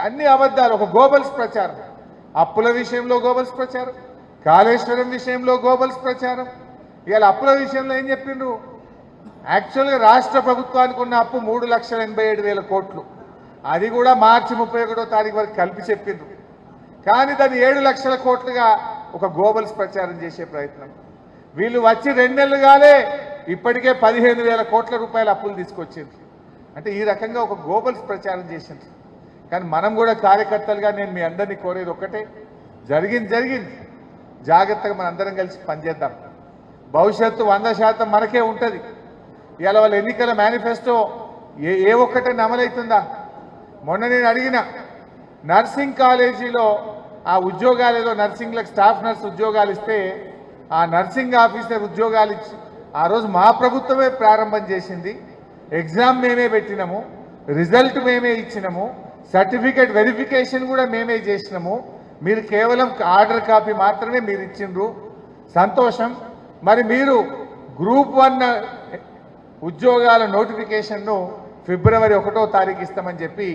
అన్ని అబద్ధాలు, ఒక గోబల్స్ ప్రచారం. అప్పుల విషయంలో గోబల్స్ ప్రచారం, కాళేశ్వరం విషయంలో గోబల్స్ ప్రచారం. ఇవాళ అప్పుల విషయంలో ఏం చెప్పిండ్రు? యాక్చువల్గా రాష్ట్ర ప్రభుత్వానికి ఉన్న అప్పు 3,87,000 కోట్లు. అది కూడా మార్చి 31వ తారీఖు వరకు కలిపి చెప్పిండ్రు. కానీ దాన్ని 7 లక్షల కోట్లుగా ఒక గోబల్స్ ప్రచారం చేసే ప్రయత్నం. వీళ్ళు వచ్చి 2 నెలలు కాలే ఇప్పటికే 15,000 కోట్ల రూపాయల అప్పులు తీసుకొచ్చిండ్రు. అంటే ఈ రకంగా ఒక గోబల్స్ ప్రచారం చేసిండ్రు. కానీ మనం కూడా కార్యకర్తలుగా నేను మీ అందరినీ కోరేది ఒక్కటే, జరిగింది జాగ్రత్తగా మన అందరం కలిసి పనిచేద్దాం. భవిష్యత్తు 100% మనకే ఉంటుంది. ఇవాళ వాళ్ళ ఎన్నికల మేనిఫెస్టో ఏ ఒక్కటైనా అమలవుతుందా? మొన్న నేను అడిగిన నర్సింగ్ కాలేజీలో ఆ ఉద్యోగాలు ఏదో నర్సింగ్లకు స్టాఫ్ నర్స్ ఉద్యోగాలు ఇస్తే ఆ నర్సింగ్ ఆఫీసర్ ఉద్యోగాలు ఇచ్చి ఆ రోజు మా ప్రభుత్వమే ప్రారంభం చేసింది. ఎగ్జామ్ మేమే పెట్టినాము, రిజల్ట్ మేమే ఇచ్చినాము, సర్టిఫికేట్ వెరిఫికేషన్ కూడా మేమే చేసినాము. మీరు కేవలం ఆర్డర్ కాపీ మాత్రమే మీరు ఇచ్చిండ్రు, సంతోషం. మరి మీరు గ్రూప్ 1 ఉద్యోగాల నోటిఫికేషన్ను ఫిబ్రవరి 1వ తారీఖు ఇస్తామని చెప్పి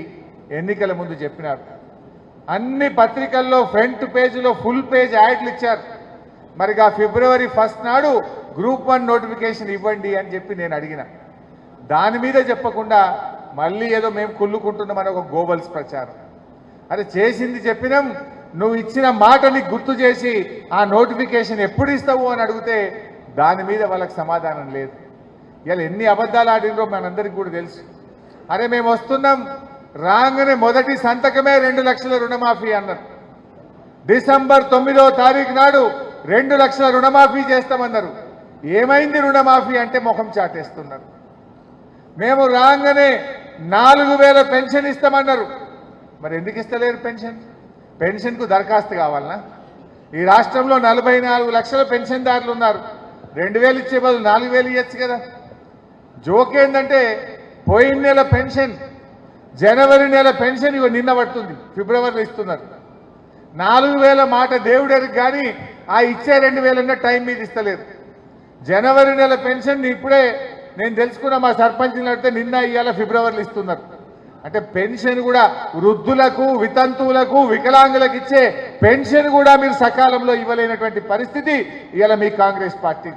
ఎన్నికల ముందు చెప్పినారు. అన్ని పత్రికల్లో ఫ్రంట్ పేజీలో ఫుల్ పేజ్ యాడ్లు ఇచ్చారు. మరి ఫిబ్రవరి 1 నాడు గ్రూప్ 1 నోటిఫికేషన్ ఇవ్వండి అని చెప్పి నేను అడిగిన. దాని మీద చెప్పకుండా మళ్ళీ ఏదో మేము కుళ్ళుకుంటున్నామని ఒక గోబల్స్ ప్రచారం. అరే చేసింది చెప్పినాం, నువ్వు ఇచ్చిన మాటని గుర్తు చేసి ఆ నోటిఫికేషన్ ఎప్పుడు ఇస్తావు అని అడిగితే దాని మీద వాళ్ళకి సమాధానం లేదు. ఇలా ఎన్ని అబద్ధాలు ఆడినరో మనందరికీ కూడా తెలుసు. అరే మేము వస్తున్నాం రాగానే మొదటి సంతకమే 2 లక్షల రుణమాఫీ అన్నారు. డిసెంబర్ 9వ తారీఖు నాడు 2 లక్షల రుణమాఫీ చేస్తామన్నారు. ఏమైంది రుణమాఫీ అంటే ముఖం చాటేస్తున్నారు. మేము రాగానే 4,000 పెన్షన్ ఇస్తామన్నారు. మరి ఎందుకు ఇస్తలేరు పెన్షన్? పెన్షన్కు దరఖాస్తు కావాలనా? ఈ రాష్ట్రంలో 44 లక్షల పెన్షన్దారులు ఉన్నారు. 2,000 ఇచ్చే బదులు 4,000 ఇవ్వచ్చు కదా. జోకేందంటే పోయిన నెల పెన్షన్, జనవరి నెల పెన్షన్ ఇవి నిన్న పడుతుంది, ఫిబ్రవరిలో ఇస్తున్నారు. 4,000 మాట దేవుడెరికి కానీ ఆ ఇచ్చే 2,000 టైం మీద ఇస్తలేదు. జనవరి నెల పెన్షన్ ఇప్పుడే నేను తెలుసుకున్న మా సర్పంచ్ని అడిగితే నిన్న ఇవాళ ఫిబ్రవరిలో ఇస్తున్నారు. అంటే పెన్షన్ కూడా వృద్ధులకు, వితంతువులకు, వికలాంగులకు ఇచ్చే పెన్షన్ కూడా మీరు సకాలంలో ఇవ్వలేనటువంటి పరిస్థితి ఇవాళ మీ కాంగ్రెస్ పార్టీ.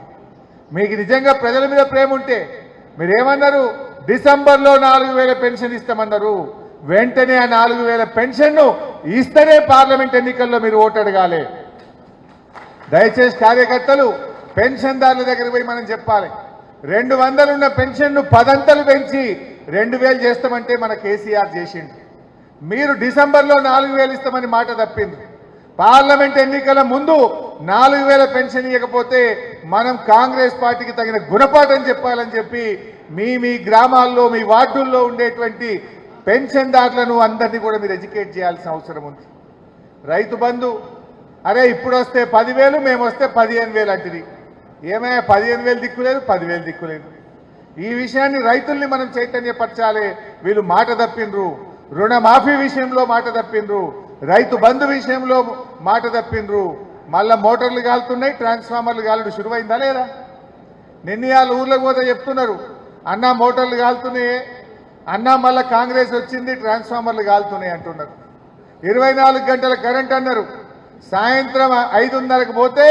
మీకు నిజంగా ప్రజల మీద ప్రేమ ఉంటే మీరేమన్నారు? డిసెంబర్లో 4,000 పెన్షన్ ఇస్తామన్నారు. వెంటనే ఆ 4,000 పెన్షన్ను ఇస్తేనే పార్లమెంట్ ఎన్నికల్లో మీరు ఓటు అడగాలి. దయచేసి కార్యకర్తలు పెన్షన్దారుల దగ్గరికి పోయి మనం చెప్పాలి. 200 ఉన్న పెన్షన్ను 10 అంతలు పెంచి 2,000 చేస్తామంటే మన కేసీఆర్ చేసిండు. మీరు డిసెంబర్లో 4,000 ఇస్తామని మాట తప్పింది. పార్లమెంట్ ఎన్నికల ముందు 4,000 పెన్షన్ ఇవ్వకపోతే మనం కాంగ్రెస్ పార్టీకి తగిన గుణపాఠం చెప్పాలని చెప్పి మీ గ్రామాల్లో, మీ వార్డుల్లో ఉండేటువంటి పెన్షన్దారులను అందరినీ కూడా మీరు ఎడ్యుకేట్ చేయాల్సిన అవసరం ఉంది. రైతు బంధు, అరే ఇప్పుడు వస్తే 10,000, మేము వస్తే 15,000 అంటుంది. ఏమైనా 15,000 దిక్కులేదు, 10,000 దిక్కులేదు. ఈ విషయాన్ని రైతుల్ని మనం చైతన్యపరచాలి. వీళ్ళు మాట తప్పిండ్రు, రుణమాఫీ విషయంలో మాట తప్పిండ్రు, రైతు బంధు విషయంలో మాట తప్పిండ్రు. మళ్ళా మోటార్లు కాలుతున్నాయి, ట్రాన్స్ఫార్మర్లు కాలుడు శురువైందా లేదా? నిన్నయాల ఊర్లకు పోతే చెప్తున్నారు, అన్నా మోటార్లు కాలుతున్నాయి, అన్నా మళ్ళా కాంగ్రెస్ వచ్చింది ట్రాన్స్ఫార్మర్లు కాలుతున్నాయి అంటున్నారు. 24 గంటల కరెంట్ అన్నారు. సాయంత్రం 5:30కు పోతే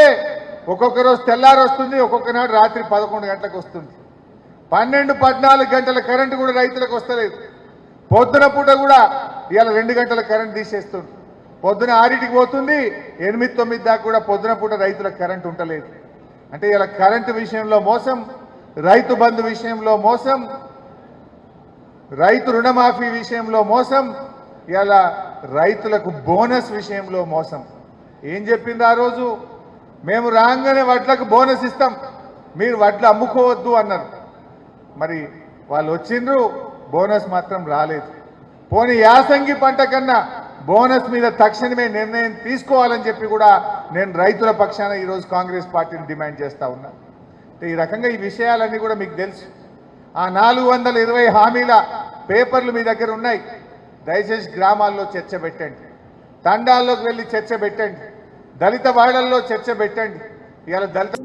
ఒక్కొక్క రోజు తెల్లారి వస్తుంది, ఒక్కొక్క నాడు రాత్రి 11 గంటలకు వస్తుంది. 12-14 గంటల కరెంటు కూడా రైతులకు వస్తలేదు. పొద్దున పూట కూడా ఇవాళ 2 గంటల కరెంట్ తీసేస్తుంది. పొద్దున 6కి పోతుంది, 8-9 దాకా కూడా పొద్దున పూట రైతులకు కరెంట్ ఉండలేదు. అంటే ఇలా కరెంటు విషయంలో మోసం, రైతు బంధు విషయంలో మోసం, రైతు రుణమాఫీ విషయంలో మోసం, ఇలా రైతులకు బోనస్ విషయంలో మోసం. ఏం చెప్పింది ఆ రోజు? మేము రాగానే వడ్లకు బోనస్ ఇస్తాం, మీరు వడ్లు అమ్ముకోవద్దు అన్నారు. మరి వాళ్ళు వచ్చిండ్రు, బోనస్ మాత్రం రాలేదు. పోనీ యాసంగి పంట కన్నా బోనస్ మీద తక్షణమే నిర్ణయం తీసుకోవాలని చెప్పి కూడా నేను రైతుల పక్షాన ఈరోజు కాంగ్రెస్ పార్టీని డిమాండ్ చేస్తా ఉన్నా. ఈ రకంగా ఈ విషయాలన్నీ కూడా మీకు తెలుసు. ఆ 420 హామీల పేపర్లు మీ దగ్గర ఉన్నాయి. దయచేసి గ్రామాల్లో చర్చ పెట్టండి, తండాల్లోకి వెళ్ళి చర్చ పెట్టండి, దళిత వాడల్లో చర్చ పెట్టండి. ఇవాళ దళిత